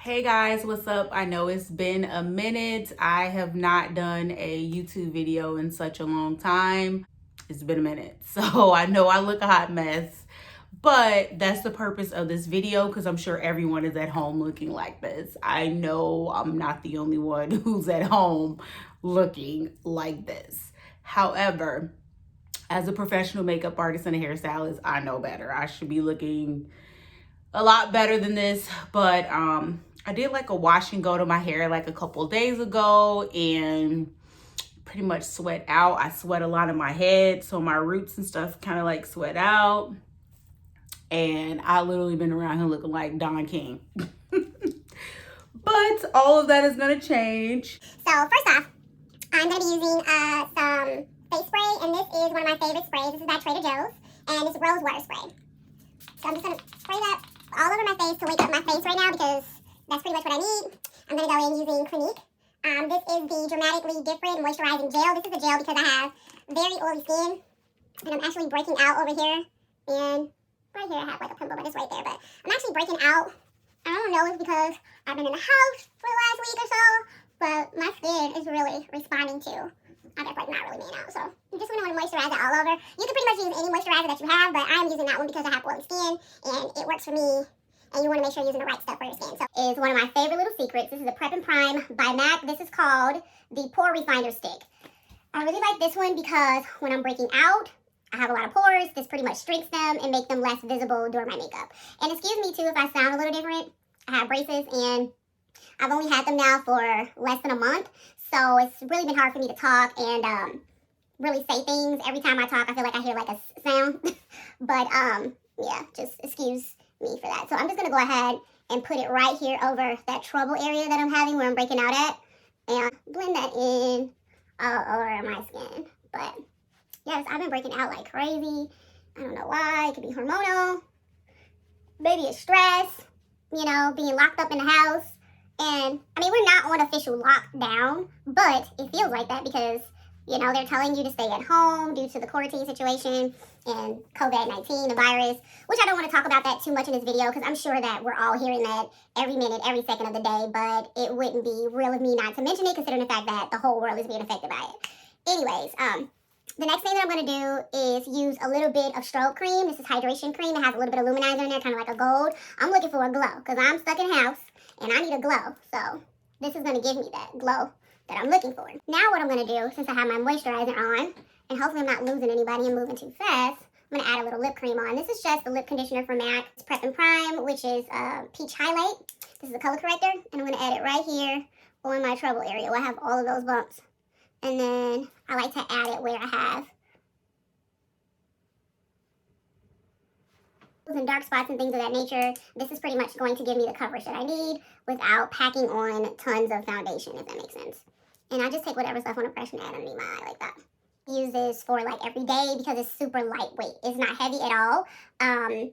Hey guys, what's up? I know it's been a minute. I have not done a YouTube video in such a long time. It's been a minute. So I know I look a hot mess, but that's the purpose of this video because I'm sure everyone is at home looking like this. I know I'm not the only one who's at home looking like this. However, as a professional makeup artist and a hairstylist, I know better. I should be looking a lot better than this, but I did like a wash and go to my hair like a couple of days ago and pretty much sweat out. I sweat a lot in my head, so my roots and stuff kind of like sweat out, and I literally been around here looking like Don King. But all of that is gonna change. So first off, I'm gonna be using some face spray, and this is one of my favorite sprays. This is by Trader Joe's, and it's rose water spray. So I'm just gonna spray that all over my face to wake up my face right now because that's pretty much what I need. I'm gonna go in using Clinique. This is the Dramatically Different Moisturizing Gel. This is a gel because I have very oily skin, and I'm actually breaking out over here. And right here I have like a pimple, but it's right there. But I'm actually breaking out. I don't know if it's because I've been in the house for the last week or so, but my skin is really responding to, I guess, like not really being out. So you just want to moisturize it all over. You can pretty much use any moisturizer that you have, but I'm using that one because I have oily skin and it works for me. And you want to make sure you're using the right stuff for your skin. So is one of my favorite little secrets. This is a Prep and Prime by MAC. This is called the Pore Refiner Stick. I really like this one because when I'm breaking out, I have a lot of pores. This pretty much shrinks them and make them less visible during my makeup. And excuse me too if I sound a little different. I have braces and I've only had them now for less than a month. So it's really been hard for me to talk and really say things. Every time I talk, I feel like I hear like a sound. But yeah, just excuse me for that. So I'm just going to go ahead and put it right here over that trouble area that I'm having where I'm breaking out at. And blend that in all over my skin. But yes, I've been breaking out like crazy. I don't know why. It could be hormonal. Maybe it's stress. You know, being locked up in the house. And, I mean, we're not on official lockdown, but it feels like that because, you know, they're telling you to stay at home due to the quarantine situation and COVID-19, the virus, which I don't want to talk about that too much in this video because I'm sure that we're all hearing that every minute, every second of the day, but it wouldn't be real of me not to mention it considering the fact that the whole world is being affected by it. Anyways, the next thing that I'm going to do is use a little bit of strobe cream. This is hydration cream. It has a little bit of luminizer in there, kind of like a gold. I'm looking for a glow because I'm stuck in the house and I need a glow. So this is going to give me that glow that I'm looking for. Now what I'm going to do, since I have my moisturizer on, and hopefully I'm not losing anybody and moving too fast, I'm going to add a little lip cream on. This is just the lip conditioner from MAC. It's Prep and Prime, which is Peach Highlight. This is a color corrector, and I'm going to add it right here on my trouble area where I have all of those bumps. And then I like to add it where I have and dark spots and things of that nature. This is pretty much going to give me the coverage that I need without packing on tons of foundation, if that makes sense. And I just take whatever stuff I want to press and add underneath my eye like that. Use this for like every day because it's super lightweight. It's not heavy at all.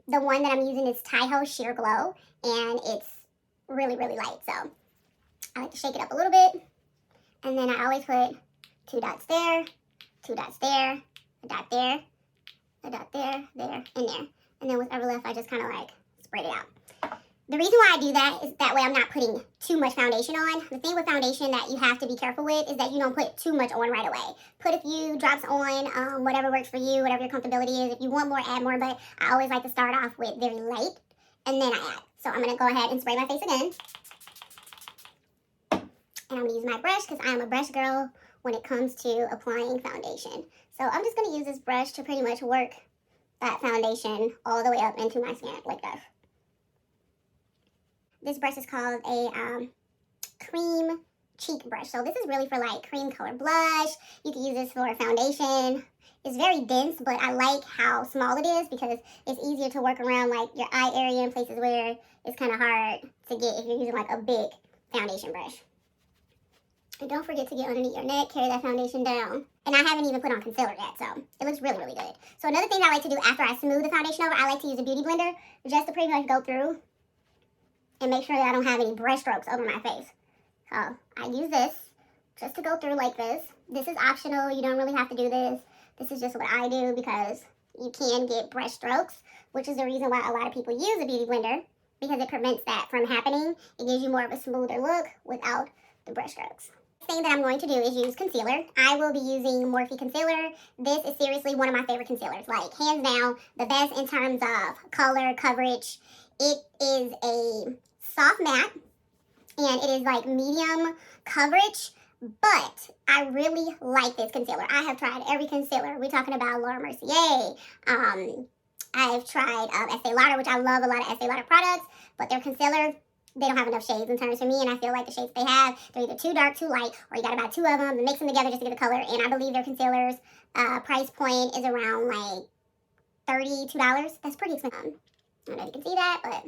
The one that I'm using is Taiho Sheer Glow, and it's really, really light. So I like to shake it up a little bit, and then I always put 2 dots there, 2 dots there, a dot there, a dot there, there, and there. And then whatever left, I just kind of like spread it out. The reason why I do that is that way I'm not putting too much foundation on. The thing with foundation that you have to be careful with is that you don't put too much on right away. Put a few drops on, whatever works for you, whatever your comfortability is. If you want more, add more, but I always like to start off with very light, and then I add. So I'm going to go ahead and spray my face again. And I'm going to use my brush because I am a brush girl when it comes to applying foundation. So I'm just going to use this brush to pretty much work that foundation all the way up into my skin like this. This brush is called a cream cheek brush. So this is really for like cream color blush. You can use this for foundation. It's very dense, but I like how small it is because it's easier to work around like your eye area in places where it's kind of hard to get if you're using like a big foundation brush. And don't forget to get underneath your neck, carry that foundation down. And I haven't even put on concealer yet, so it looks really, really good. So another thing that I like to do after I smooth the foundation over, I like to use a beauty blender just to pretty much go through and make sure that I don't have any brush strokes over my face. So I use this just to go through like this. This is optional. You don't really have to do this. This is just what I do because you can get brush strokes, which is the reason why a lot of people use a beauty blender because it prevents that from happening. It gives you more of a smoother look without the brush strokes. Thing that I'm going to do is use concealer. I will be using Morphe concealer. This is seriously one of my favorite concealers, like hands down the best in terms of color coverage. It is a soft matte and it is like medium coverage, but I really like this concealer. I have tried every concealer. We're talking about Laura Mercier. I've tried Estee Lauder, which I love a lot of Estee Lauder products, but their concealer, they don't have enough shades in terms for me, and I feel like the shades they have, they're either too dark, too light, or you gotta buy two of them and mix them together just to get the color. And I believe their concealer's price point is around like $32. That's pretty expensive. I don't know if you can see that, but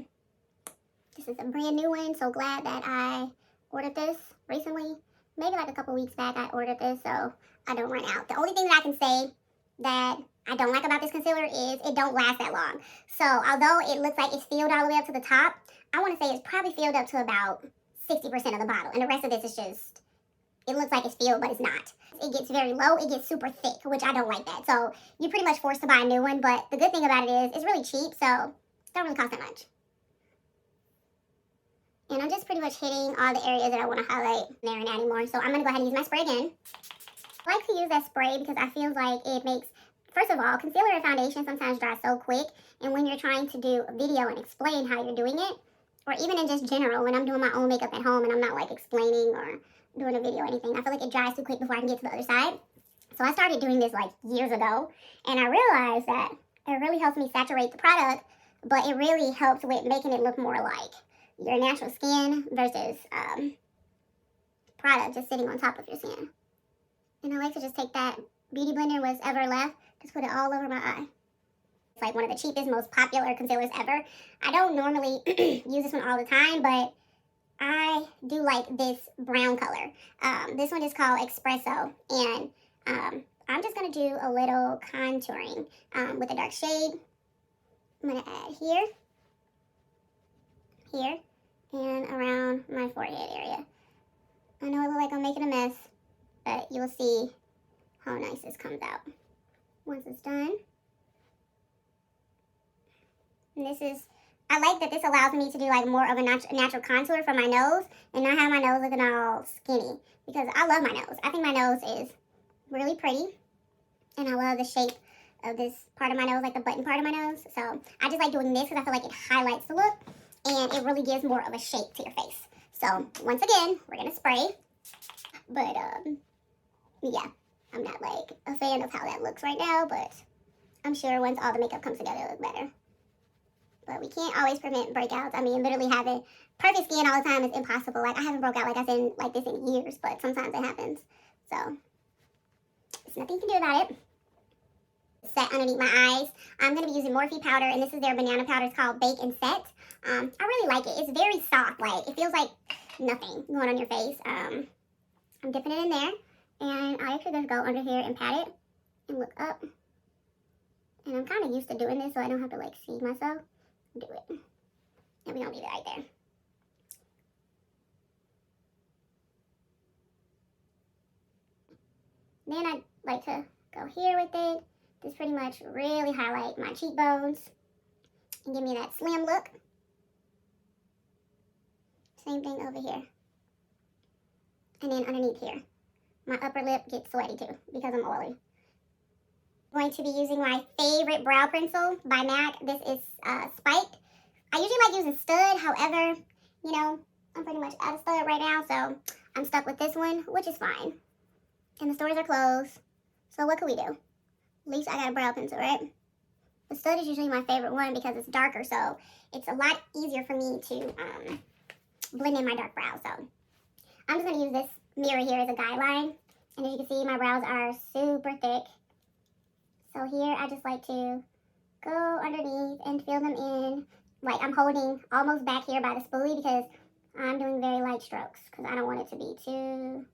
this is a brand new one. So glad that I ordered this recently. Maybe like a couple weeks back I ordered this, so I don't run out. The only thing that I can say that I don't like about this concealer is it don't last that long. So although it looks like it's filled all the way up to the top, I want to say it's probably filled up to about 60% of the bottle. And the rest of this is just, it looks like it's filled, but it's not. It gets very low, it gets super thick, which I don't like that. So you're pretty much forced to buy a new one, but the good thing about it is it's really cheap, so it don't really cost that much. And I'm just pretty much hitting all the areas that I want to highlight there and adding more. So I'm going to go ahead and use my spray again. I like to use that spray because I feel like it makes, first of all, concealer and foundation sometimes dry so quick. And when you're trying to do a video and explain how you're doing it, or even in just general, when I'm doing my own makeup at home and I'm not like explaining or doing a video or anything, I feel like it dries too quick before I can get to the other side. So I started doing this like years ago, and I realized that it really helps me saturate the product, but it really helps with making it look more like your natural skin versus product just sitting on top of your skin. And I like to just take that beauty blender, what's ever left, just put it all over my eye. It's like one of the cheapest, most popular concealers ever. I don't normally use this one all the time, but I do like this brown color. This one is called Espresso, and I'm just going to do a little contouring with a dark shade. I'm going to add here, and around my forehead area. I know it looks like I'm making a mess, but you'll see how nice this comes out once it's done. And this is, I like that this allows me to do like more of a natural contour for my nose and not have my nose looking all skinny, because I love my nose. I think my nose is really pretty, and I love the shape of this part of my nose, like the button part of my nose. So I just like doing this because I feel like it highlights the look and it really gives more of a shape to your face. So once again, we're gonna spray, but yeah, I'm not like a fan of how that looks right now, but I'm sure once all the makeup comes together, it'll look better. But we can't always prevent breakouts. I mean, literally having perfect skin all the time is impossible. Like, I haven't broke out like this in years, but sometimes it happens. So there's nothing you can do about it. Set underneath my eyes. I'm going to be using Morphe powder, and this is their banana powder. It's called Bake and Set. I really like it. It's very soft. Like, it feels like nothing going on your face. I'm dipping it in there, and I actually just go under here and pat it and look up. And I'm kind of used to doing this, so I don't have to like see myself do it. And we're going to leave it right there. Then I like to go here with it. This pretty much really highlight my cheekbones and give me that slim look. Same thing over here. And then underneath here. My upper lip gets sweaty too because I'm oily. I'm going to be using my favorite brow pencil by MAC. This is Spiked. I usually like using Stud. However, you know, I'm pretty much out of Stud right now, so I'm stuck with this one, which is fine. And the stores are closed. So what can we do? At least I got a brow pencil, right? The Stud is usually my favorite one because it's darker, so it's a lot easier for me to blend in my dark brows. So I'm just going to use this mirror here as a guideline. And as you can see, my brows are super thick. So here I just like to go underneath and fill them in. Like I'm holding almost back here by the spoolie because I'm doing very light strokes because I don't want it to be too,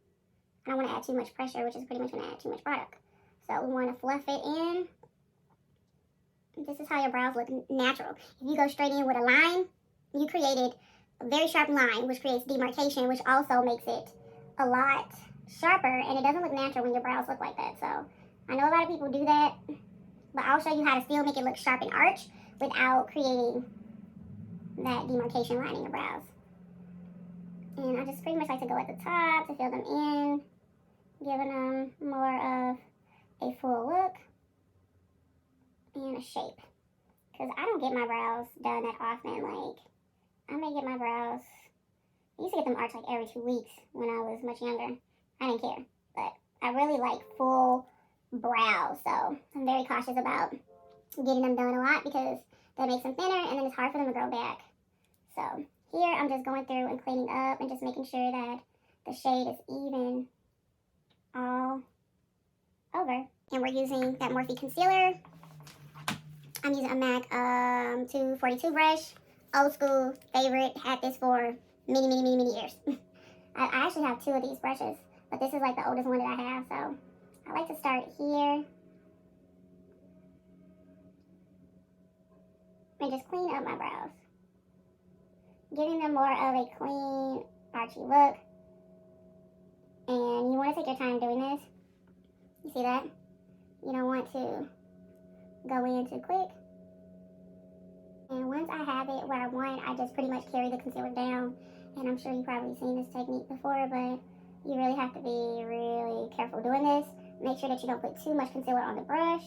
I don't want to add too much pressure, which is pretty much going to add too much product. So we want to fluff it in. This is how your brows look natural. If you go straight in with a line, you created a very sharp line, which creates demarcation, which also makes it a lot sharper, and it doesn't look natural when your brows look like that. So I know a lot of people do that, but I'll show you how to still make it look sharp and arch without creating that demarcation line in your brows. And I just pretty much like to go at the top to fill them in, giving them more of a full look and a shape. Because I don't get my brows done that often. Like, I may get my brows, I used to get them arched like every 2 weeks when I was much younger. I didn't care. But I really like full brows. So I'm very cautious about getting them done a lot because that makes them thinner and then it's hard for them to grow back. So here I'm just going through and cleaning up and just making sure that the shade is even all over. And we're using that Morphe concealer. I'm using a MAC 242 brush. Old school, favorite. Had this for many years. I actually have 2 of these brushes, but this is like the oldest one that I have. So I like to start here and just clean up my brows, giving them more of a clean, archy look. And you want to take your time doing this. You see that? You don't want to go in too quick. And once I have it where I want, I just pretty much carry the concealer down. And I'm sure you've probably seen this technique before, but you really have to be really careful doing this. Make sure that you don't put too much concealer on the brush.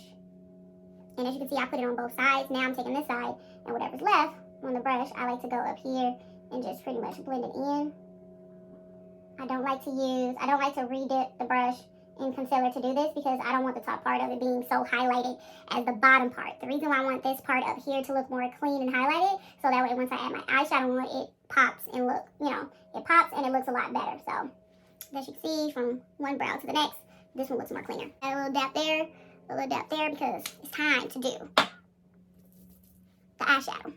And as you can see, I put it on both sides. Now I'm taking this side, and whatever's left on the brush, I like to go up here and just pretty much blend it in. I don't like to re-dip the brush in concealer to do this because I don't want the top part of it being so highlighted as the bottom part. The reason why I want this part up here to look more clean and highlighted, so that way once I add my eyeshadow on, it pops and look, it pops and it looks a lot better. So as you can see, from one brow to the next, this one looks more cleaner. Add a little dap there, a little dap there, because it's time to do the eyeshadow.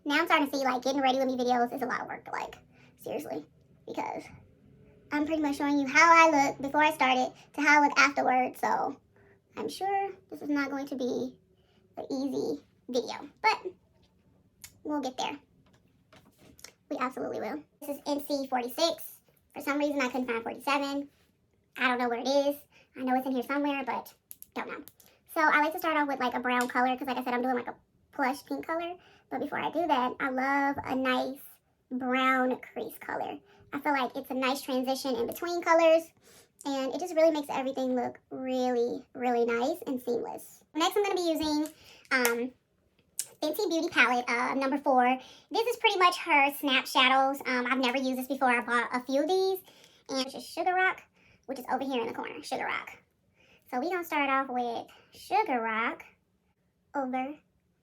Now I'm starting to see, like, getting ready with me videos is a lot of work, like, seriously, because I'm pretty much showing you how I look before I started to how I look afterwards, so I'm sure this is not going to be an easy video, but we'll get there. We absolutely will. This is NC 46. For some reason, I couldn't find 47. I don't know where it is. I know it's in here somewhere, but don't know. So I like to start off with like a brown color because, like I said, I'm doing like a plush pink color. But before I do that, I love a nice brown crease color. I feel like it's a nice transition in between colors, and it just really makes everything look really nice and seamless. Next, I'm going to be using Fenty Beauty palette number 4. This is pretty much her Snap Shadows. I've never used this before. I bought a few of these, and it's just Sugar Rock, which is over here in the corner, Sugar Rock. So we're going to start off with Sugar Rock over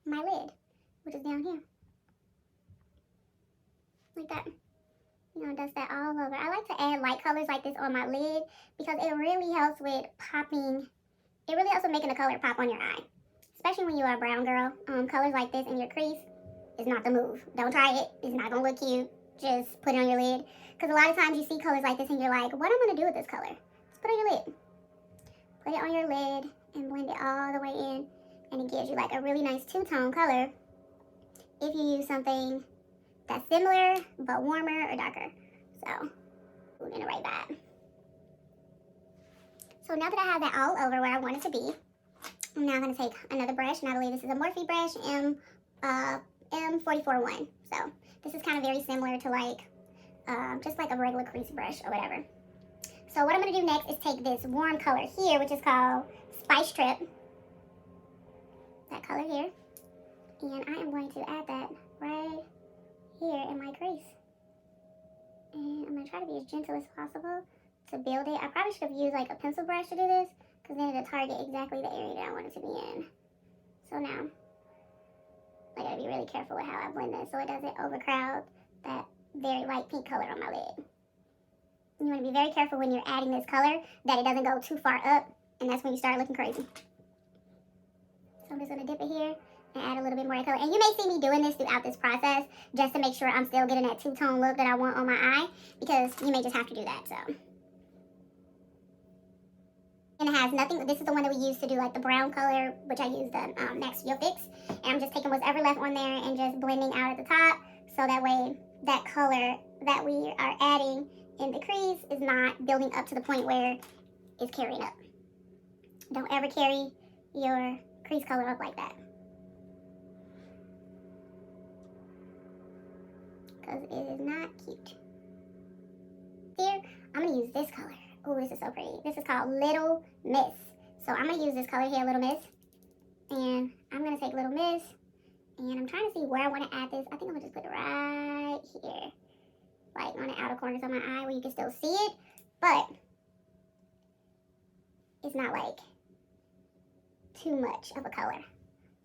my lid, which is down here, like that. Dust that all over. I like to add light colors like this on my lid because it really helps with popping. It really helps with making the color pop on your eye, especially when you are a brown girl. Colors like this in your crease is not the move. Don't try it. It's not going to look cute. Just put it on your lid, because a lot of times you see colors like this and you're like, what am I going to do with this color? Just put it on your lid. Put it on your lid and blend it all the way in, and it gives you like a really nice two-tone color if you use something that's similar but warmer or darker. So we're gonna write that. So now that I have that all over where I want it to be, I'm now gonna take another brush, and I believe this is a Morphe brush, M441. So this is kind of very similar to like just like a regular crease brush or whatever. So what I'm gonna do next is take this warm color here, which is called Spice Trip. That color here, and I am going to add that right here in my crease. And I'm going to try to be as gentle as possible to build it. I probably should have used like a pencil brush to do this, because then it'll target exactly the area that I want it to be in. So now, I gotta be really careful with how I blend this so it doesn't overcrowd that very light pink color on my lid. You want to be very careful when you're adding this color that it doesn't go too far up, and that's when you start looking crazy. So I'm just going to dip it here and add a little bit more color. And you may see me doing this throughout this process just to make sure I'm still getting that two-tone look that I want on my eye, because you may just have to do that. So, and it has nothing. This is the one that we use to do like the brown color, which I use the Max Fuel Fix. And I'm just taking what's ever left on there and just blending out at the top, so that way that color that we are adding in the crease is not building up to the point where it's carrying up. Don't ever carry your crease color up like that. because it is not cute. Here, I'm going to use this color. Oh, this is so pretty. This is called Little Miss. So I'm going to use this color here, Little Miss. And I'm going to take Little Miss. And I'm trying to see where I want to add this. I think I'm going to just put it right here. Like on the outer corners of my eye where you can still see it. But it's not like too much of a color.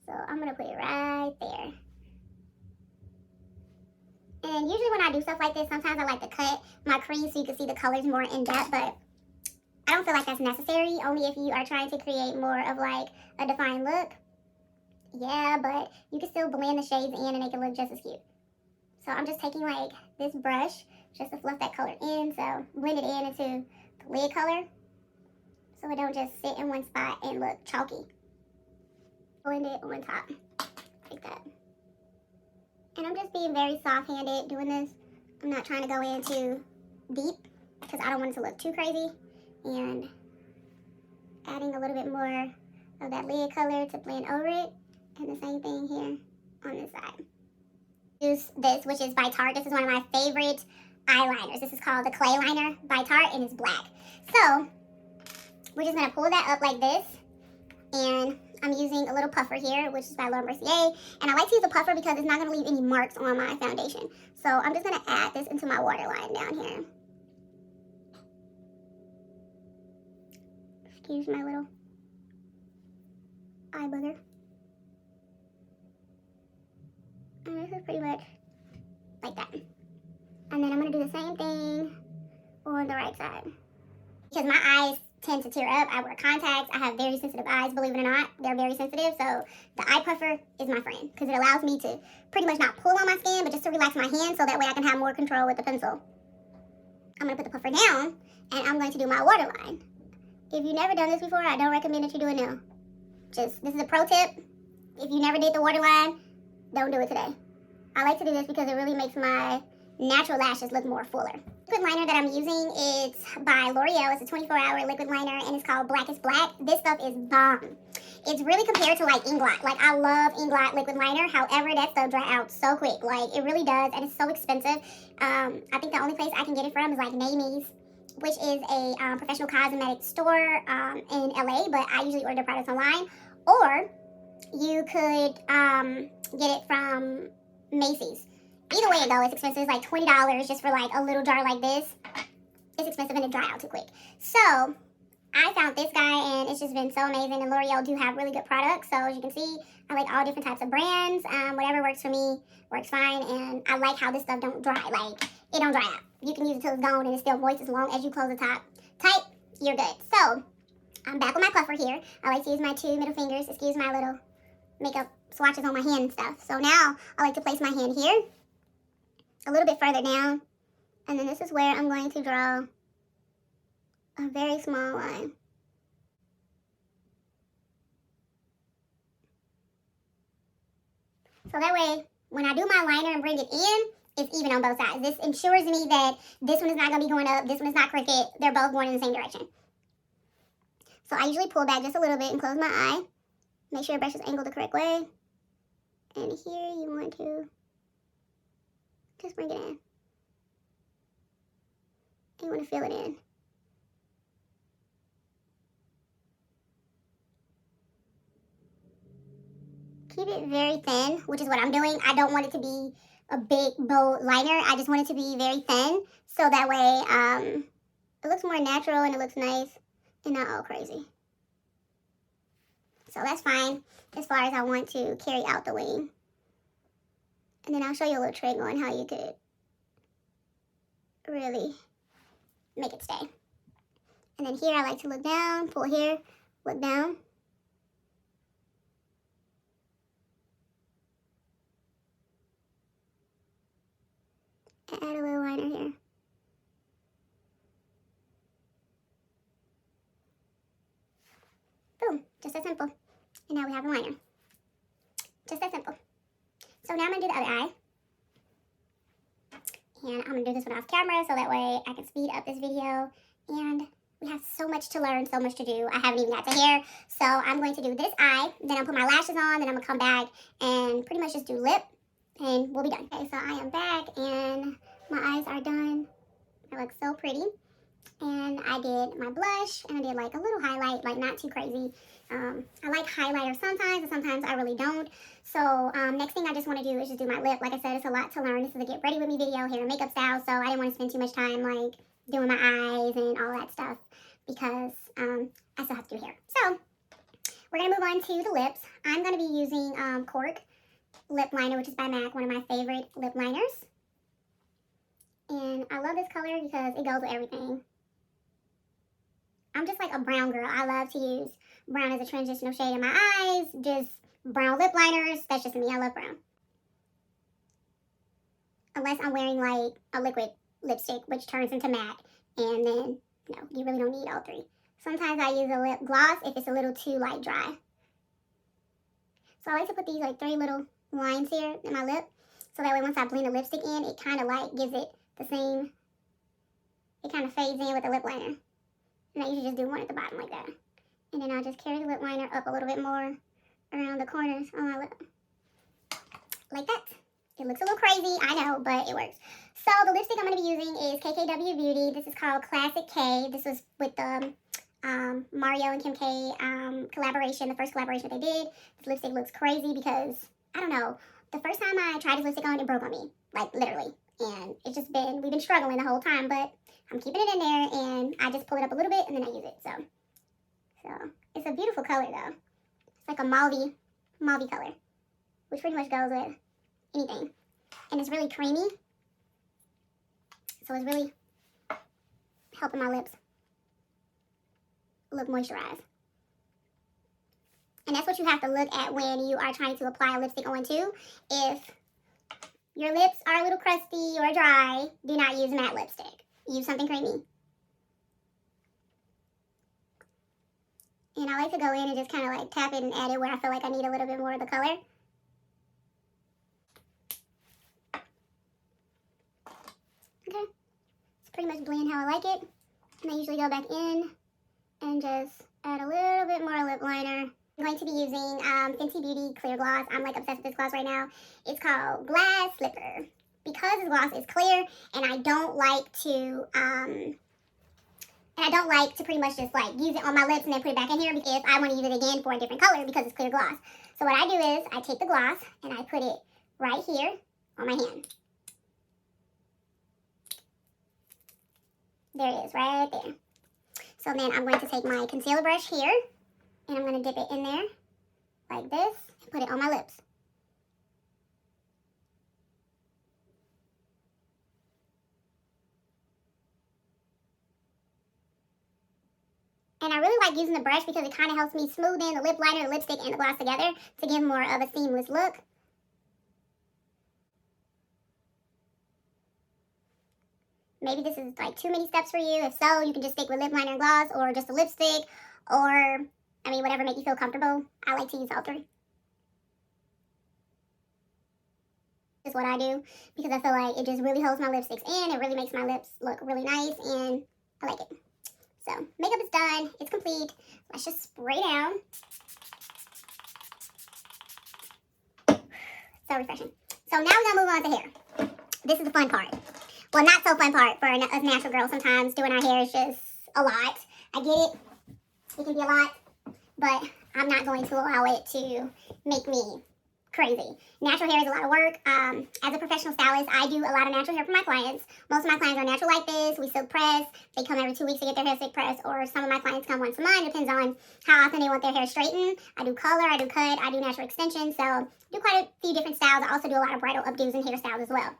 So I'm going to put it right there. And usually when I do stuff like this, sometimes I like to cut my crease so you can see the colors more in depth. But I don't feel like that's necessary. Only if you are trying to create more of like a defined look. Yeah, but you can still blend the shades in and make it look just as cute. So I'm just taking like this brush just to fluff that color in. So blend it in into the lid color. So it don't just sit in one spot and look chalky. Blend it on top like that. And I'm just being very soft-handed doing this. I'm not trying to go in too deep because I don't want it to look too crazy. And adding a little bit more of that lid color to blend over it. And the same thing here on this side. Use this, which is by Tarte. This is one of my favorite eyeliners. This is called the Clay Liner by Tarte, and it's black. So we're just going to pull that up like this. And I'm using a little puffer here, which is by Laura Mercier. And I like to use a puffer because it's not going to leave any marks on my foundation. So I'm just going to add this into my waterline down here. Excuse my little eye booger. And this is pretty much like that. And then I'm going to do the same thing on the right side. Because my eyes tend to tear up. I wear contacts. I have very sensitive eyes, believe it or not. They're very sensitive. So the eye puffer is my friend because it allows me to pretty much not pull on my skin, but just to relax my hand so that way I can have more control with the pencil. I'm going to put the puffer down and I'm going to do my waterline. If you've never done this before, I don't recommend that you do it now. This is a pro tip. If you never did the waterline, don't do it today. I like to do this because it really makes my natural lashes look more fuller. The liquid liner that I'm using is by L'Oreal. It's a 24-hour liquid liner and it's called Black is Black. This stuff is bomb. It's really compared to like Inglot. Like I love Inglot liquid liner. However, that stuff dry out so quick. Like it really does, and it's so expensive. I think the only place I can get it from is like Naomi's, which is a professional cosmetic store in LA, but I usually order products online. Or you could get it from Macy's. Either way it goes, it's expensive. It's like $20 just for like a little jar like this. It's expensive and it dry out too quick. So I found this guy and it's just been so amazing. And L'Oreal do have really good products. So as you can see, I like all different types of brands. Whatever works for me works fine. And I like how this stuff don't dry. Like it don't dry out. You can use it till it's gone and it's still moist as long as you close the top tight. You're good. So I'm back with my puffer here. I like to use my two middle fingers. Excuse my little makeup swatches on my hand and stuff. So now I like to place my hand here a little bit further down, and then this is where I'm going to draw a very small line. So that way, when I do my liner and bring it in, it's even on both sides. This ensures me that this one is not going to be going up, this one is not crooked, they're both going in the same direction. So I usually pull back just a little bit and close my eye. Make sure your brush is angled the correct way. And here you want to just bring it in. You want to fill it in. Keep it very thin, which is what I'm doing. I don't want it to be a big, bold liner. I just want it to be very thin, so that way it looks more natural and it looks nice and not all crazy. So that's fine as far as I want to carry out the wing. And then I'll show you a little trick on how you could really make it stay. And then here I like to look down, pull here, look down. And add a little liner here. Boom, just that simple. And now we have a liner. Just that simple. So now I'm going to do the other eye. And I'm going to do this one off camera so that way I can speed up this video. And we have so much to learn, so much to do. I haven't even got to hair. So I'm going to do this eye. Then I'll put my lashes on. Then I'm going to come back and pretty much just do lip. and we'll be done. Okay, so I am back and my eyes are done. They look so pretty. And I did my blush and I did like a little highlight, like not too crazy. I like highlighter sometimes and sometimes I really don't. So next thing I just want to do is just do my lip. Like I said, it's a lot to learn. This is a get ready with me video, hair and makeup style. So I didn't want to spend too much time like doing my eyes and all that stuff because I still have to do hair. So we're going to move on to the lips. I'm going to be using Cork lip liner, which is by MAC, one of my favorite lip liners. And I love this color because it goes with everything. I'm just like a brown girl. I love to use brown as a transitional shade in my eyes. Just brown lip liners. That's just me. I love brown. Unless I'm wearing like a liquid lipstick, which turns into matte. And then, no, you really don't need all three. Sometimes I use a lip gloss if it's a little too light dry. So I like to put these like 3 little lines here in my lip. So that way once I blend the lipstick in, it kind of like gives it the same, it kind of fades in with the lip liner. And I usually just do one at the bottom like that. And then I'll just carry the lip liner up a little bit more around the corners on my lip. Like that. It looks a little crazy, I know, but it works. So the lipstick I'm going to be using is KKW Beauty. This is called Classic K. This was with the Mario and Kim K collaboration, the first collaboration that they did. This lipstick looks crazy because, I don't know, the first time I tried this lipstick on, it broke on me. Like, literally. And it's just been, we've been struggling the whole time, but I'm keeping it in there, and I just pull it up a little bit, and then I use it, so it's a beautiful color, though. It's like a mauvey color, which pretty much goes with anything, and it's really creamy, so it's really helping my lips look moisturized. And that's what you have to look at when you are trying to apply a lipstick on, too. If your lips are a little crusty or dry, do not use matte lipstick. Use something creamy. And I like to go in and just kind of like tap it and add it where I feel like I need a little bit more of the color. Okay. It's pretty much blend how I like it. And I usually go back in and just add a little bit more lip liner. I'm going to be using Fenty Beauty Clear Gloss. I'm like obsessed with this gloss right now. It's called Glass Slipper. Because this gloss is clear, and I don't like to pretty much just like use it on my lips and then put it back in here because I want to use it again for a different color because it's clear gloss. So what I do is I take the gloss and I put it right here on my hand. There it is, right there. So then I'm going to take my concealer brush here and I'm going to dip it in there like this and put it on my lips. And I really like using the brush because it kind of helps me smooth in the lip liner, the lipstick, and the gloss together to give more of a seamless look. Maybe this is like too many steps for you. If so, you can just stick with lip liner and gloss or just a lipstick or, I mean, whatever makes you feel comfortable. I like to use all three. This is what I do because I feel like it just really holds my lipsticks in. It really makes my lips look really nice and I like it. So, makeup is done. It's complete. Let's just spray down. So refreshing. So now we're going to move on to hair. This is the fun part. Well, not so fun part for us natural girls. Sometimes doing our hair is just a lot. I get it. It can be a lot. But I'm not going to allow it to make me crazy. Natural hair is a lot of work. As a professional stylist, I do a lot of natural hair for my clients. Most of my clients are natural like this. We silk press. They come every 2 weeks to get their hair silk pressed, or some of my clients come once a month. Depends on how often they want their hair straightened. I do color, I do cut, I do natural extensions. So I do quite a few different styles. I also do a lot of bridal updos and hairstyles as well.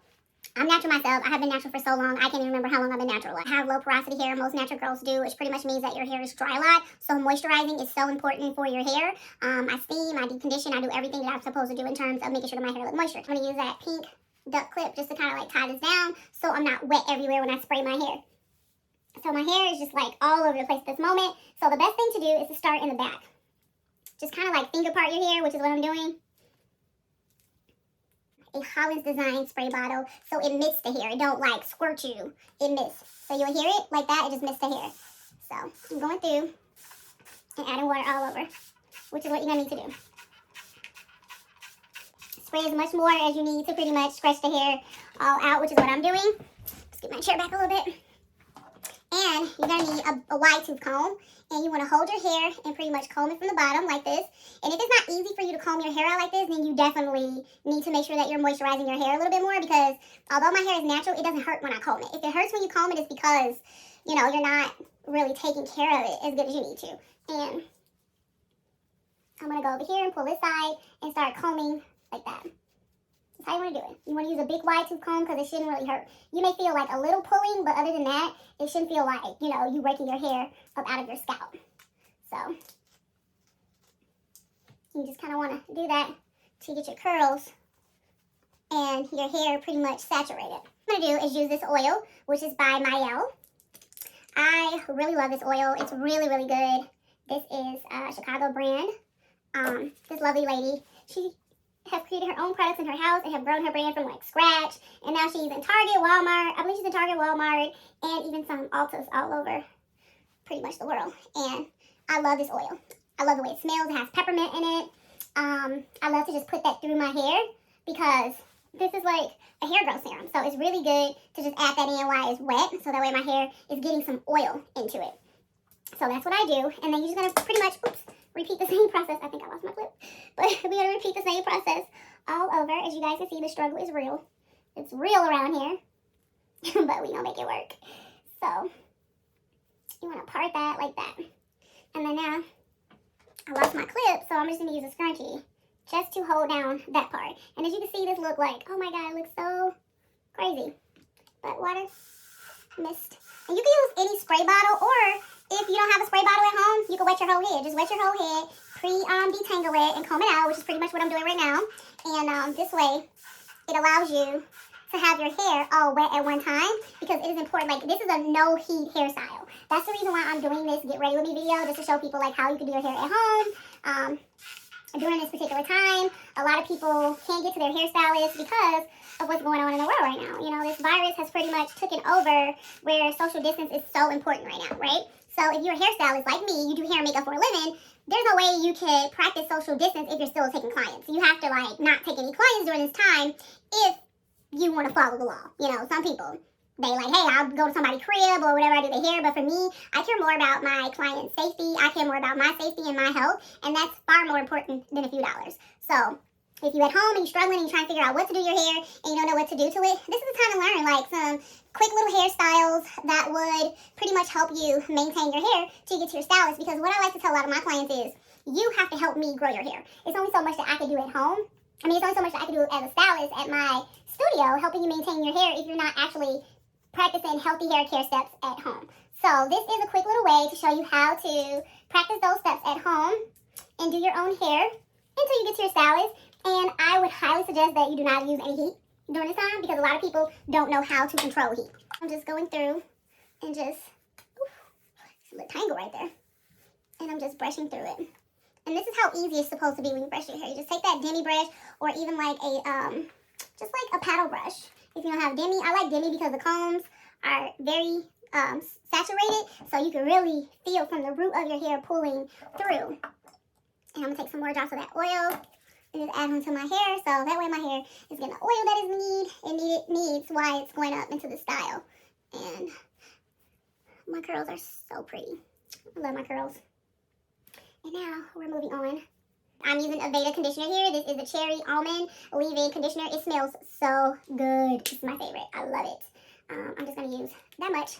I'm natural myself. I have been natural for so long. I can't even remember how long I've been natural. I have low porosity hair. Most natural girls do, which pretty much means that your hair is dry a lot. So moisturizing is so important for your hair. I steam, I deep condition, I do everything that I'm supposed to do in terms of making sure that my hair looks moisture. I'm going to use that pink duck clip just to kind of like tie this down so I'm not wet everywhere when I spray my hair. So my hair is just like all over the place at this moment. So the best thing to do is to start in the back. Just kind of like finger part your hair, which is what I'm doing. A Holland's Design spray bottle, so it mists the hair. It don't like squirt you. It mists. So you'll hear it like that. It just mists the hair. So I'm going through and adding water all over, which is what you're gonna need to do. spray as much more as you need to pretty much scratch the hair all out, which is what I'm doing. Let's get my chair back a little bit. And you're going to need a wide tooth comb. And you want to hold your hair and pretty much comb it from the bottom like this. And if it's not easy for you to comb your hair out like this, then you definitely need to make sure that you're moisturizing your hair a little bit more, because although my hair is natural, it doesn't hurt when I comb it. If it hurts when you comb it, it's because, you know, you're not really taking care of it as good as you need to. And I'm going to go over here and pull this side and start combing like that. That's how you want to do it. You want to use a big wide tooth comb because it shouldn't really hurt. You may feel like a little pulling, but other than that, it shouldn't feel like, you know, you raking your hair up out of your scalp. So you just kind of want to do that to get your curls and your hair pretty much saturated. What I'm going to do is use this oil, which is by Mayel. I really love this oil. It's really, really good. This is a Chicago brand. This lovely lady, she has created her own products in her house and have grown her brand from like scratch. And now she's in Target, Walmart. I believe she's in Target, Walmart, and even some Ultas all over pretty much the world. And I love this oil. I love the way it smells. It has peppermint in it. I love to just put that through my hair because this is like a hair growth serum. So it's really good to just add that in while it's wet. So that way my hair is getting some oil into it. So that's what I do. And then you're just going to pretty much, repeat the same process. I think I lost my clip. But we're going to repeat the same process all over. As you guys can see, the struggle is real. It's real around here. But we're going to make it work. So you want to part that like that. And then now, I lost my clip, so I'm just going to use a scrunchie just to hold down that part. And as you can see, this look like, oh my God, it looks so crazy. But water, mist. And you can use any spray bottle, or if you don't have a spray bottle at home, you can wet your whole head. Just wet your whole head, detangle it, and comb it out, which is pretty much what I'm doing right now. And this way, it allows you to have your hair all wet at one time, because it is important. Like, this is a no heat hairstyle. That's the reason why I'm doing this Get Ready With Me video, just to show people like how you can do your hair at home. During this particular time, a lot of people can't get to their hairstylist because of what's going on in the world right now. You know, this virus has pretty much taken over where social distance is so important right now, right? So if you're a hairstylist like me, you do hair and makeup for a living, there's no way you can practice social distance if you're still taking clients. You have to like not take any clients during this time if you want to follow the law. You know, some people, they like, hey, I'll go to somebody's crib or whatever, I do their hair. But for me, I care more about my client's safety. I care more about my safety and my health. And that's far more important than a few dollars. So if you're at home and you're struggling and you're trying to figure out what to do your hair and you don't know what to do to it, this is the time to learn like some quick little hairstyles that would pretty much help you maintain your hair till you get to your stylist. Because what I like to tell a lot of my clients is, you have to help me grow your hair. It's only so much that I can do at home. I mean, it's only so much that I can do as a stylist at my studio, helping you maintain your hair if you're not actually practicing healthy hair care steps at home. So this is a quick little way to show you how to practice those steps at home and do your own hair until you get to your stylist. And I would highly suggest that you do not use any heat during this time, because a lot of people don't know how to control heat. I'm just going through and just, it's a little tangle right there. And I'm just brushing through it. And this is how easy it's supposed to be when you brush your hair. You just take that demi brush, or even like a, just like a paddle brush. If you don't have demi, I like demi because the combs are very saturated, so you can really feel from the root of your hair pulling through. And I'm going to take some more drops of that oil and just add them to my hair, so that way my hair is getting the oil that it needs while it's going up into the style. And my curls are so pretty. I love my curls. And now we're moving on. I'm using a Veda conditioner here. This is a cherry almond leave-in conditioner. It smells so good. This is my favorite. I love it. I'm just going to use that much.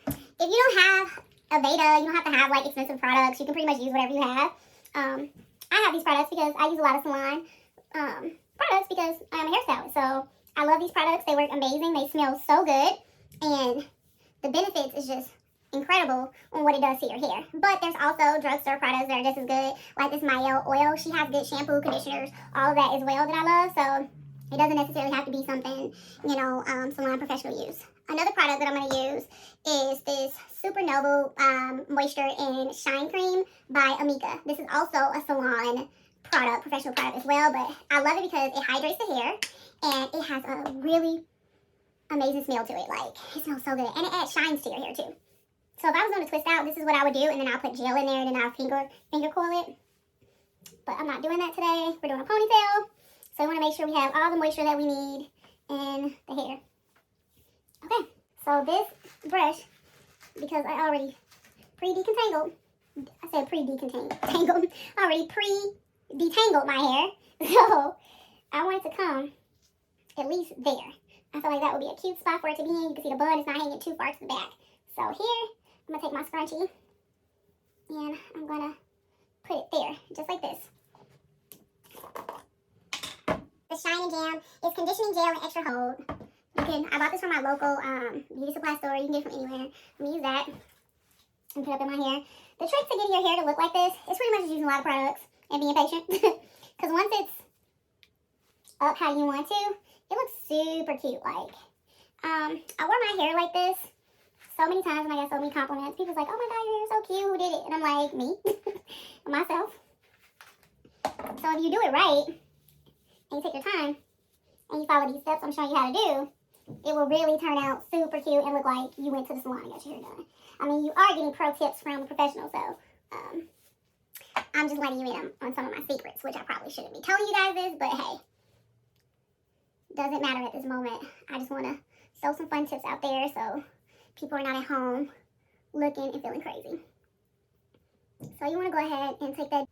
If you don't have a Veda, you don't have to have like expensive products. You can pretty much use whatever you have. I have these products because I use a lot of salon products because I'm a hairstylist. So I love these products. They work amazing. They smell so good. And the benefits is just incredible on what it does to your hair. But there's also drugstore products that are just as good, like this Mayel oil. She has good shampoo, conditioners, all of that as well that I love. So it doesn't necessarily have to be something, you know, salon professional use. Another product that I'm going to use is this Supernova Moisture and Shine Cream by Amika. This is also a salon product, professional product as well, but I love it because it hydrates the hair and it has a really amazing smell to it. Like, it smells so good, and it adds shines to your hair too. So if I was going to twist out, this is what I would do, and then I'll put gel in there, and then I'll finger coil it. But I'm not doing that today. We're doing a ponytail. So we want to make sure we have all the moisture that we need in the hair. Okay, so this brush, because I already pre-detangled, I said pre-detangled, already pre-detangled my hair, so I want it to come at least there. I feel like that would be a cute spot for it to be in. You can see the bun is not hanging too far to the back. So here, I'm going to take my scrunchie, and I'm going to put it there, just like this. The Shine and Jam is conditioning gel and extra hold. I bought this from my local beauty supply store. You can get it from anywhere. I'm going to use that and put it up in my hair. The trick to getting your hair to look like this is pretty much just using a lot of products and being patient. Because once it's up how you want to, it looks super cute. Like, I wore my hair like this so many times and I got so many compliments. People's like, oh my God, your hair is so cute. Who did it? And I'm like, me. Myself. So if you do it right, and you take your time, and you follow these steps I'm showing you how to do, it will really turn out super cute and look like you went to the salon and got your hair done. I mean, you are getting pro tips from a professional, so I'm just letting you in on some of my secrets, which I probably shouldn't be telling you guys this, but hey, doesn't matter at this moment. I just want to throw some fun tips out there so people are not at home looking and feeling crazy. So you want to go ahead and take that.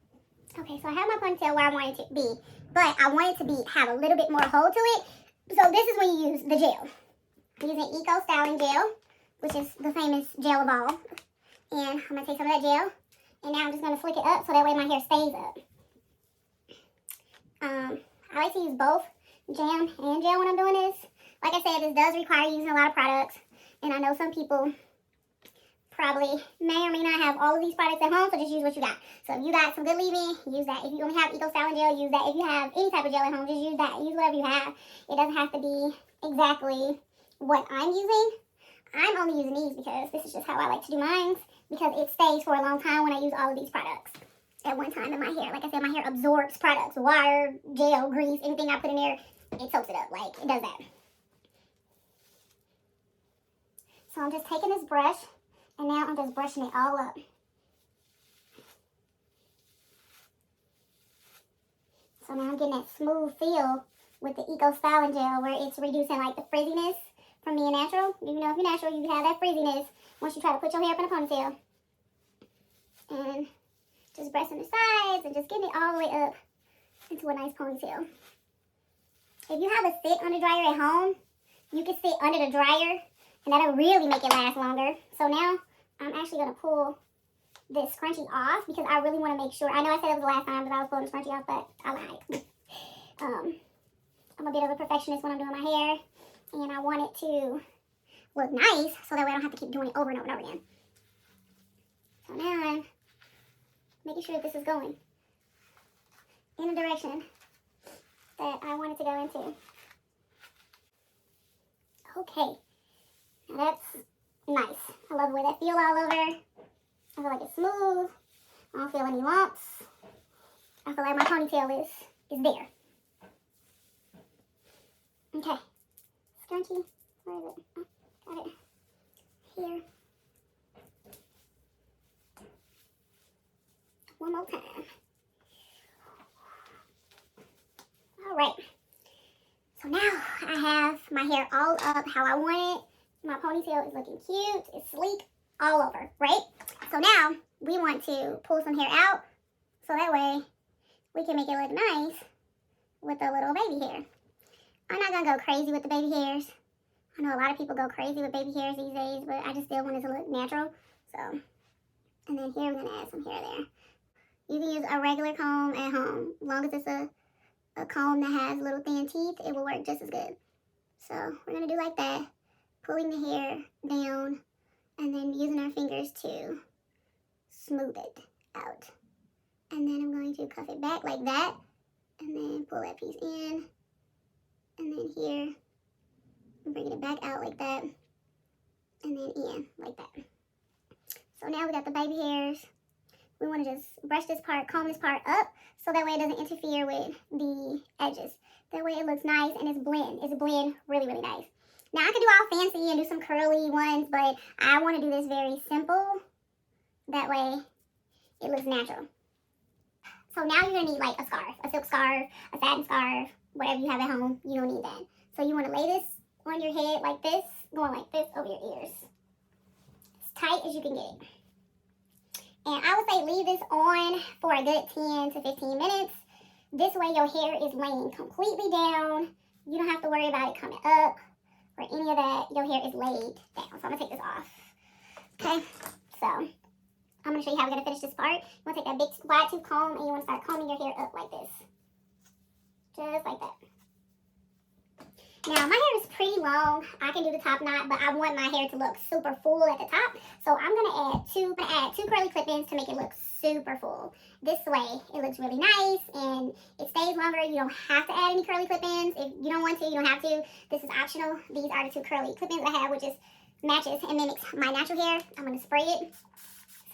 Okay, so I have my ponytail where I want it to be, but I want it to have a little bit more hold to it. So this is when you use the gel. I'm using Eco Styling Gel, which is the famous gel of all. And I'm going to take some of that gel, and now I'm just going to flick it up so that way my hair stays up. I like to use both jam and gel when I'm doing this. Like I said, this does require using a lot of products, and I know some people probably may or may not have all of these products at home, so just use what you got. So if you got some good leave-in, use that. If you only have Eco Styling Gel, use that. If you have any type of gel at home, just use that. Use whatever you have. It doesn't have to be exactly what I'm using. I'm only using these because this is just how I like to do mine, because it stays for a long time when I use all of these products at one time in my hair. Like I said, my hair absorbs products, water, gel, grease, anything I put in there, it soaks it up. Like, it does that. So I'm just taking this brush, and now I'm just brushing it all up. So now I'm getting that smooth feel with the Eco Styling Gel where it's reducing like the frizziness from being natural. Even though if you're natural, you have that frizziness once you try to put your hair up in a ponytail. And just brushing the sides and just getting it all the way up into a nice ponytail. If you have a sit under dryer at home, you can sit under the dryer and that'll really make it last longer. So now I'm actually going to pull this scrunchie off because I really want to make sure. I know I said it was the last time that I was pulling the scrunchie off, but I lied. I'm a bit of a perfectionist when I'm doing my hair, and I want it to look nice so that way I don't have to keep doing it over and over and over again. So now I'm making sure that this is going in the direction that I want it to go into. Okay, now that's nice. I love the way that feels all over. I feel like it's smooth. I don't feel any lumps. I feel like my ponytail is there. Okay, scrunchie, where is it? Oh, got it here. One more time. All right. So now I have my hair all up how I want it. My ponytail is looking cute. It's sleek all over, right? So now we want to pull some hair out so that way we can make it look nice with the little baby hair. I'm not going to go crazy with the baby hairs. I know a lot of people go crazy with baby hairs these days, but I just still want it to look natural. So, and then here I'm going to add some hair there. You can use a regular comb at home. As long as it's a comb that has little thin teeth, it will work just as good. So we're going to do like that, pulling the hair down and then using our fingers to smooth it out. And then I'm going to cuff it back like that and then pull that piece in. And then here, I'm bringing it back out like that, and then in like that. So now we got the baby hairs. We want to just brush this part, comb this part up, so that way it doesn't interfere with the edges. That way it looks nice and it's blend really, really nice. Now I could do all fancy and do some curly ones, but I want to do this very simple. That way it looks natural. So now you're going to need like a scarf, a silk scarf, a satin scarf, whatever you have at home, you don't need that. So you want to lay this on your head like this, going like this over your ears. As tight as you can get it. And I would say leave this on for a good 10 to 15 minutes. This way your hair is laying completely down. You don't have to worry about it coming up or any of that. Your hair is laid down. So I'm going to take this off. Okay, so I'm going to show you how we're going to finish this part. You want to take that big wide tooth comb and you want to start combing your hair up like this. Just like that. Now, my hair is pretty long. I can do the top knot, but I want my hair to look super full at the top. So I'm going to add two curly clip-ins to make it look super full. This way, it looks really nice and it stays longer. You don't have to add any curly clip-ins. If you don't want to, you don't have to. This is optional. These are the two curly clip-ins that I have, which is matches and mimics my natural hair. I'm going to spray it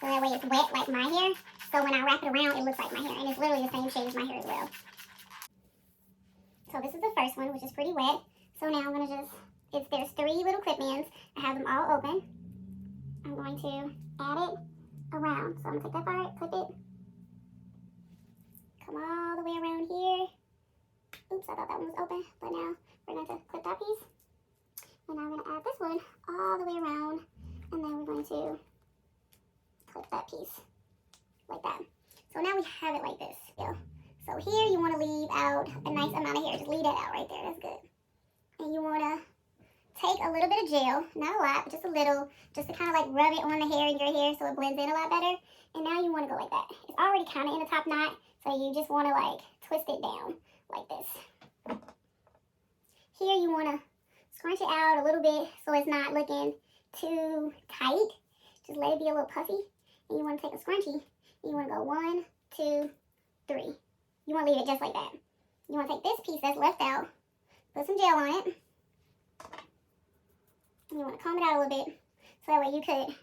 so that way it's wet like my hair. So when I wrap it around, it looks like my hair. And it's literally the same shade as my hair as well. So this is the first one, which is pretty wet. So now I'm going to just, there's 3 little clip-ins. I have them all open. I'm going to add it around. So I'm going to take that part, clip it. Come all the way around here. Oops, I thought that one was open. But now we're going to clip that piece. And I'm going to add this one all the way around. And then we're going to clip that piece like that. So now we have it like this. So here you want to leave out a nice amount of hair. Just leave that out right there. That's good. And you want to take a little bit of gel, not a lot, but just a little, just to kind of like rub it on the hair in your hair so it blends in a lot better. And now you want to go like that. It's already kind of in a top knot, so you just want to like twist it down like this. Here you want to scrunch it out a little bit so it's not looking too tight. Just let it be a little puffy. And you want to take a scrunchie. And you want to go 1, 2, 3. You want to leave it just like that. You want to take this piece that's left out, put some gel on it. You want to comb it out a little bit. So that way you could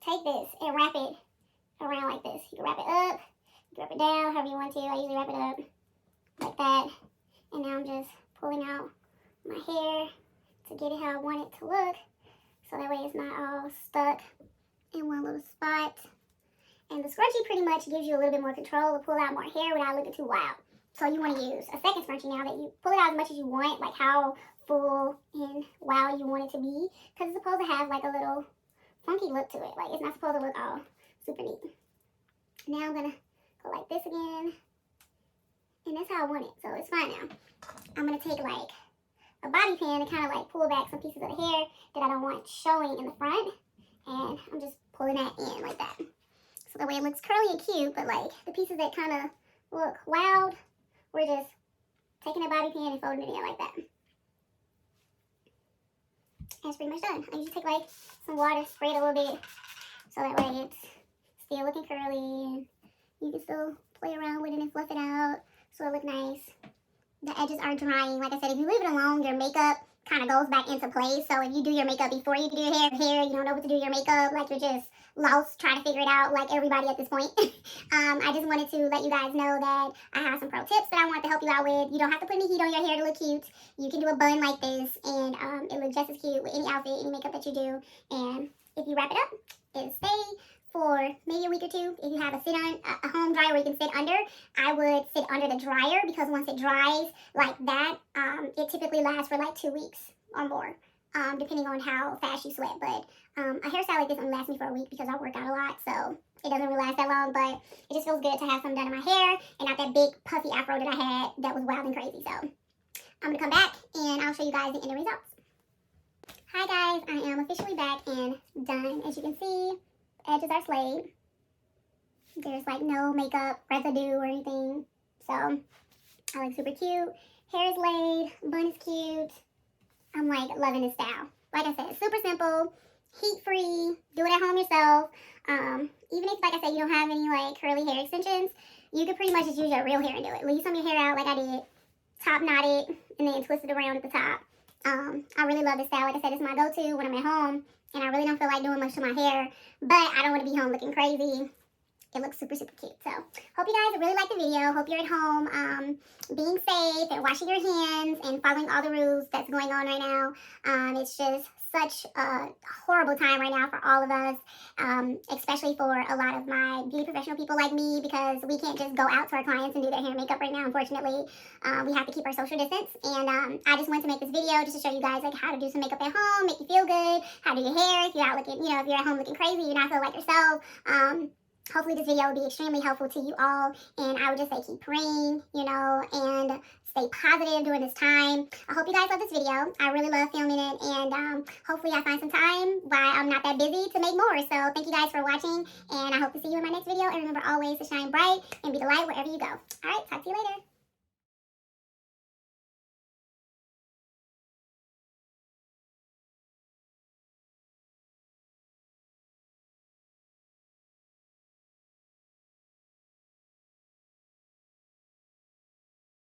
take this and wrap it around like this. You can wrap it up, you can wrap it down, however you want to. I usually wrap it up like that. And now I'm just pulling out my hair to get it how I want it to look. So that way it's not all stuck in one little spot. And the scrunchie pretty much gives you a little bit more control to pull out more hair without looking too wild. So you want to use a second scrunchie now that you pull it out as much as you want, like how full and wild you want it to be. Because it's supposed to have like a little funky look to it. Like it's not supposed to look all super neat. Now I'm going to go like this again. And that's how I want it. So it's fine now. I'm going to take like a bobby pin and kind of like pull back some pieces of the hair that I don't want showing in the front. And I'm just pulling that in like that. So that way it looks curly and cute, but like the pieces that kind of look wild, we're just taking a bobby pin and folding it in like that. That's pretty much done. I usually take like some water, spray it a little bit, so that way it's still looking curly and you can still play around with it and fluff it out so it look nice. The edges are drying. Like I said, if you leave it alone, your makeup kind of goes back into place. So if you do your makeup before you do your hair, you don't know what to do your makeup, like you're just lost trying to figure it out like everybody at this point. I just wanted to let you guys know that I have some pro tips that I want to help you out with. You don't have to put any heat on your hair to look cute. You can do a bun like this and it looks just as cute with any outfit, any makeup that you do. And if you wrap it up, it'll stay for maybe a week or 2. If you have a home dryer where you can sit under, I would sit under the dryer because once it dries like that, it typically lasts for like 2 weeks or more, depending on how fast you sweat. But a hairstyle like this only lasts me for a week because I work out a lot, so it doesn't really last that long. But it just feels good to have something done in my hair and not that big puffy afro that I had that was wild and crazy. So I'm gonna come back and I'll show you guys the end results. Hi guys, I am officially back and done. As you can see, edges are slayed. There's like no makeup residue or anything. So I look super cute. Hair is laid, bun is cute. I'm like loving this style. Like I said, super simple, heat free, do it at home yourself. Even if, like I said, you don't have any like curly hair extensions, you could pretty much just use your real hair and do it. Leave some of your hair out like I did, top knot it, and then twist it around at the top. I really love this style. Like I said, it's my go-to when I'm at home and I really don't feel like doing much to my hair, but I don't want to be home looking crazy. it looks super, super cute. So hope you guys really like the video. Hope you're at home being safe and washing your hands and following all the rules that's going on right now. It's just such a horrible time right now for all of us, especially for a lot of my beauty professional people like me, because we can't just go out to our clients and do their hair and makeup right now, unfortunately. We have to keep our social distance, and I just wanted to make this video just to show you guys like how to do some makeup at home, make you feel good, how to do your hair if you're out looking, if you're at home looking crazy, you're not feeling like yourself. Hopefully this video will be extremely helpful to you all, and I would just say keep praying, and stay positive during this time. I hope you guys love this video. I really love filming it, and hopefully I find some time while I'm not that busy to make more. So thank you guys for watching, and I hope to see you in my next video. And remember always to shine bright and be the light wherever you go. All right, talk to you later.